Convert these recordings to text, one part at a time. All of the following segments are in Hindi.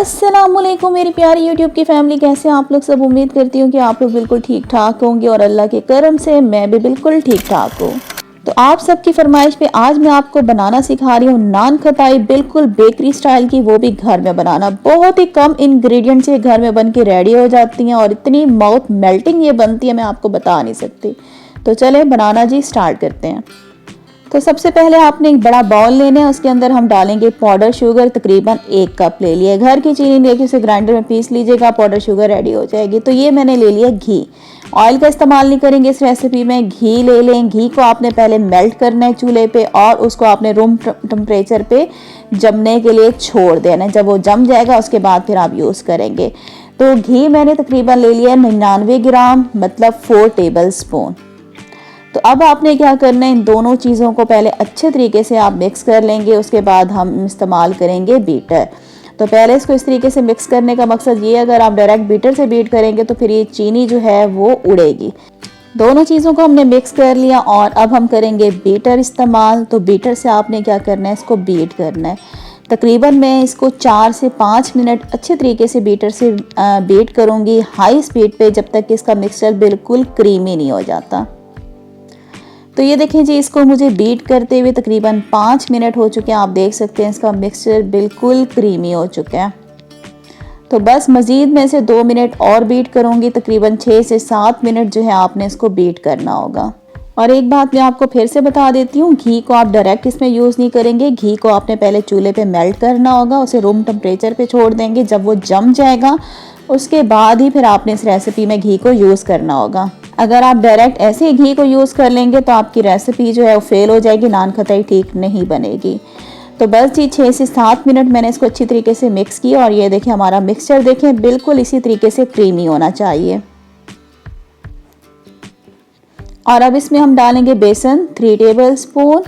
अस्सलामुअलैकुम मेरी प्यारी यूट्यूब की फैमिली, कैसे हैं आप लोग सब। उम्मीद करती हूँ कि आप लोग बिल्कुल ठीक ठाक होंगे और अल्लाह के करम से मैं भी बिल्कुल ठीक ठाक हूँ। तो आप सबकी फरमाइश पे आज मैं आपको बनाना सिखा रही हूँ नान खटाई, बिल्कुल बेकरी स्टाइल की, वो भी घर में बनाना। बहुत ही कम इंग्रेडिएंट से घर में बन के रेडी हो जाती हैं और इतनी माउथ मेल्टिंग ये बनती है, मैं आपको बता नहीं सकती। तो चले बनाना जी स्टार्ट करते हैं। तो सबसे पहले आपने एक बड़ा बाउल लेना है, उसके अंदर हम डालेंगे पाउडर शुगर, तकरीबन 1 कप ले लिया। घर की चीनी लेके उसे ग्राइंडर में पीस लीजिएगा, पाउडर शुगर रेडी हो जाएगी। तो ये मैंने ले लिया घी, ऑयल का इस्तेमाल नहीं करेंगे इस रेसिपी में। घी ले लें, घी को आपने पहले मेल्ट करना है चूल्हे पे और उसको आपने रूम टेम्परेचर पे जमने के लिए छोड़ देना है। जब वो जम जाएगा उसके बाद फिर आप यूज़ करेंगे। तो घी मैंने तकरीबन ले लिया 99 ग्राम, मतलब 4 टेबल स्पून। तो अब आपने क्या करना है, इन दोनों चीज़ों को पहले अच्छे तरीके से आप मिक्स कर लेंगे। उसके बाद हम इस्तेमाल करेंगे बीटर। तो पहले इसको इस तरीके से मिक्स करने का मकसद ये, अगर आप डायरेक्ट बीटर से बीट करेंगे तो फिर ये चीनी जो है वो उड़ेगी। दोनों चीज़ों को हमने मिक्स कर लिया और अब हम करेंगे बीटर इस्तेमाल। तो बीटर से आपने क्या करना है, इसको बीट करना है। तकरीबन मैं इसको 4 से 5 मिनट अच्छे तरीके से बीटर से बीट करूँगी, हाई स्पीड पे, जब तक कि इसका मिक्सचर बिल्कुल क्रीमी नहीं हो जाता। तो ये देखें जी, इसको मुझे बीट करते हुए तकरीबन 5 मिनट हो चुके हैं। आप देख सकते हैं इसका मिक्सचर बिल्कुल क्रीमी हो चुका है। तो बस मज़ीद मैं इसे 2 मिनट और बीट करूँगी, तकरीबन 6 से 7 मिनट जो है आपने इसको बीट करना होगा। और एक बात मैं आपको फिर से बता देती हूँ, घी को आप डायरेक्ट इसमें यूज़ नहीं करेंगे। घी को आपने पहले चूल्हे पे मेल्ट करना होगा, उसे रूम टेम्परेचर पे छोड़ देंगे। जब वो जम जाएगा उसके बाद ही फिर आपने इस रेसिपी में घी को यूज़ करना होगा। अगर आप डायरेक्ट ऐसे ही घी को यूज़ कर लेंगे तो आपकी रेसिपी जो है वो फेल हो जाएगी, नान खटाई ठीक नहीं बनेगी। तो बस जी 6 से 7 मिनट मैंने इसको अच्छी तरीके से मिक्स किया और ये देखें हमारा मिक्सचर देखें बिल्कुल इसी तरीके से क्रीमी होना चाहिए। और अब इसमें हम डालेंगे बेसन 3 टेबल स्पून,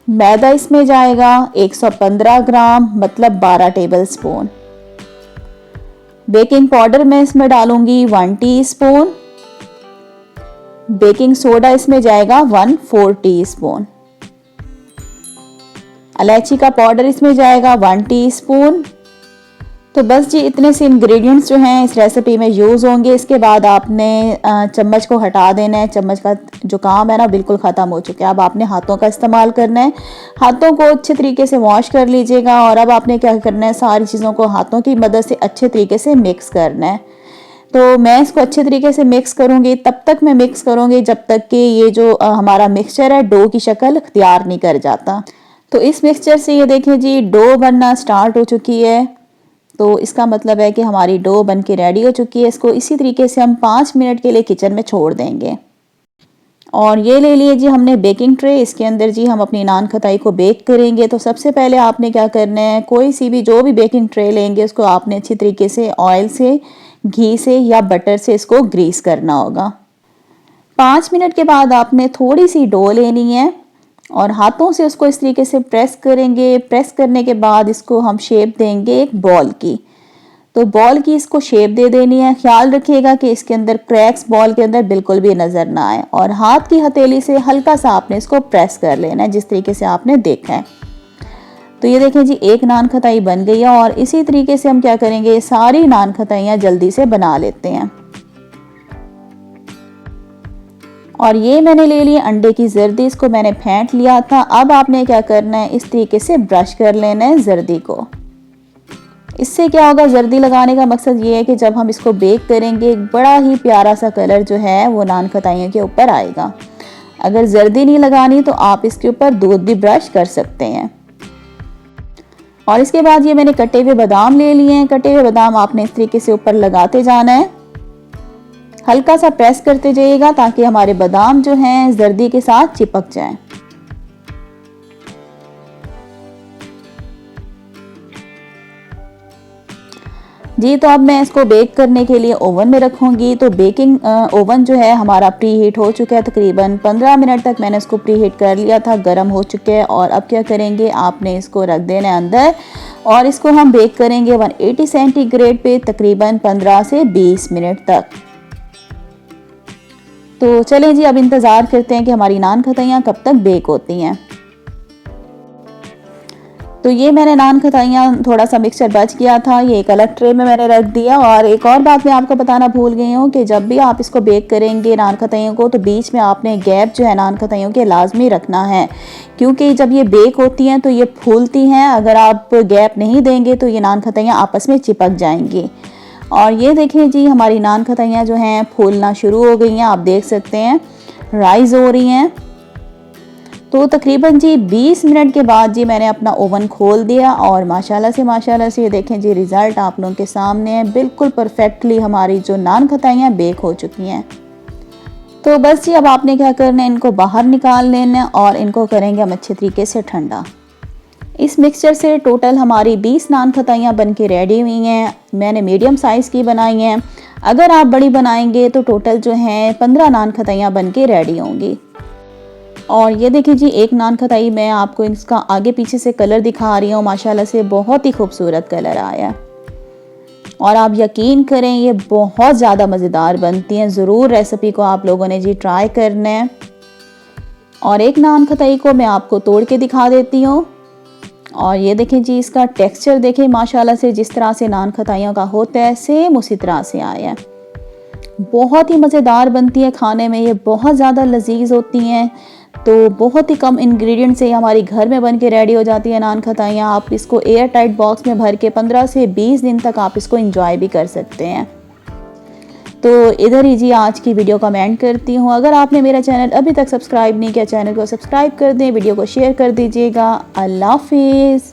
मैदा इसमें जाएगा 115 ग्राम, मतलब 12 टेबल स्पून। बेकिंग पाउडर मैं इसमें डालूंगी 1 टीस्पून। बेकिंग सोडा इसमें जाएगा 1/4 टीस्पून। इलायची का पाउडर इसमें जाएगा 1 टीस्पून। तो बस जी इतने से इंग्रेडिएंट्स जो हैं इस रेसिपी में यूज़ होंगे। इसके बाद आपने चम्मच को हटा देना है। चम्मच का जो काम है ना बिल्कुल ख़त्म हो चुका है। अब आपने हाथों का इस्तेमाल करना है। हाथों को अच्छे तरीके से वॉश कर लीजिएगा और अब आपने क्या करना है, सारी चीज़ों को हाथों की मदद से अच्छे तरीके से मिक्स करना है। तो मैं इसको अच्छे तरीके से मिक्स करूँगी, तब तक मैं मिक्स करूँगी जब तक कि ये जो हमारा मिक्सचर है डो की शक्ल इख्तियार नहीं कर जाता। तो इस मिक्सचर से ये देखें जी डो बनना स्टार्ट हो चुकी है। तो इसका मतलब है कि हमारी डो बन के रेडी हो चुकी है। इसको इसी तरीके से हम 5 मिनट के लिए किचन में छोड़ देंगे। और ये ले लिए जी हमने बेकिंग ट्रे, इसके अंदर जी हम अपनी नान खटाई को बेक करेंगे। तो सबसे पहले आपने क्या करना है, कोई सी भी जो भी बेकिंग ट्रे लेंगे उसको आपने अच्छी तरीके से ऑयल से, घी से या बटर से इसको ग्रीस करना होगा। 5 मिनट के बाद आपने थोड़ी सी डो लेनी है और हाथों से उसको इस तरीके से प्रेस करेंगे। प्रेस करने के बाद इसको हम शेप देंगे एक बॉल की। तो बॉल की इसको शेप दे देनी है। ख्याल रखिएगा कि इसके अंदर क्रैक्स बॉल के अंदर बिल्कुल भी नज़र ना आए और हाथ की हथेली से हल्का सा आपने इसको प्रेस कर लेना है, जिस तरीके से आपने देखा है। तो ये देखें जी एक नान खटाई बन गई है और इसी तरीके से हम क्या करेंगे, सारी नान खटाइयाँ जल्दी से बना लेते हैं। और ये मैंने ले ली अंडे की जर्दी, इसको मैंने फेंट लिया था। अब आपने क्या करना है, इस तरीके से ब्रश कर लेना है जर्दी को। इससे क्या होगा, जर्दी लगाने का मकसद ये है कि जब हम इसको बेक करेंगे एक बड़ा ही प्यारा सा कलर जो है वो नान खटाइयों के ऊपर आएगा। अगर जर्दी नहीं लगानी तो आप इसके ऊपर दूध भी ब्रश कर सकते हैं। और इसके बाद ये मैंने कटे हुए बादाम ले लिए हैं। कटे हुए बादाम आपने इस तरीके से ऊपर लगाते जाना है, हल्का सा प्रेस करते जाइएगा ताकि हमारे बादाम जो हैं जर्दी के साथ चिपक जाएं। जी तो अब मैं इसको बेक करने के लिए ओवन में रखूंगी। तो बेकिंग ओवन जो है हमारा प्री हीट हो चुका है, तकरीबन 15 मिनट तक मैंने इसको प्री हीट कर लिया था, गर्म हो चुके हैं। और अब क्या करेंगे, आपने इसको रख देना है अंदर और इसको हम बेक करेंगे 180 सेंटीग्रेड पे तकरीबन 15 से 20 मिनट तक। तो चलें जी अब इंतज़ार करते हैं कि हमारी नान खटाइयाँ कब तक बेक होती हैं। तो ये मैंने नान खताइयाँ थोड़ा सा मिक्सचर बच गया था, ये एक अलग ट्रे में मैंने रख दिया। और एक और बात मैं आपको बताना भूल गई हूँ कि जब भी आप इसको बेक करेंगे नान खताइयों को, तो बीच में आपने गैप जो है नान खताइयों के लाजमी रखना है, क्योंकि जब ये बेक होती हैं तो ये फूलती हैं। अगर आप गैप नहीं देंगे तो ये नान खताइयाँ आपस में चिपक जाएंगी। और ये देखें जी, हमारी नान खताइयाँ जो हैं फूलना शुरू हो गई हैं, आप देख सकते हैं राइज हो रही हैं। तो तकरीबन जी 20 मिनट के बाद जी मैंने अपना ओवन खोल दिया और माशाल्लाह से ये देखें जी रिज़ल्ट आप लोगों के सामने है। बिल्कुल परफेक्टली हमारी जो नान खताइयाँ बेक हो चुकी हैं। तो बस जी अब आपने क्या करना है, इनको बाहर निकाल लेना और इनको करेंगे हम अच्छे तरीके से ठंडा। इस मिक्सचर से टोटल हमारी 20 नान खताइयाँ बन के रेडी हुई हैं। मैंने मीडियम साइज़ की बनाई हैं। अगर आप बड़ी बनाएंगे तो टोटल जो हैं 15 नान खताइयाँ बन के रेडी होंगी। और ये देखिए जी, एक नान खताई मैं आपको इसका आगे पीछे से कलर दिखा रही हूँ, माशाल्लाह से बहुत ही खूबसूरत कलर आया है। और आप यकीन करें ये बहुत ज़्यादा मज़ेदार बनती हैं। ज़रूर रेसिपी को आप लोगों ने जी ट्राई करना है। और एक नान खताई को मैं आपको तोड़ के दिखा देती हूँ। और ये देखें जी, इसका टेक्सचर देखें माशाल्लाह से, जिस तरह से नान खताइयों का होता है सेम उसी तरह से आया है। बहुत ही मज़ेदार बनती है खाने में, ये बहुत ज़्यादा लजीज होती हैं। तो बहुत ही कम इंग्रेडिएंट से हमारी घर में बन के रेडी हो जाती है नान खताइयाँ। आप इसको एयर टाइट बॉक्स में भर के 15 से 20 दिन तक आप इसको एंजॉय भी कर सकते हैं। तो इधर ही जी आज की वीडियो का एंड करती हूँ। अगर आपने मेरा चैनल अभी तक सब्सक्राइब नहीं किया, चैनल को सब्सक्राइब कर दें, वीडियो को शेयर कर दीजिएगा। अल्लाह हाफिज़।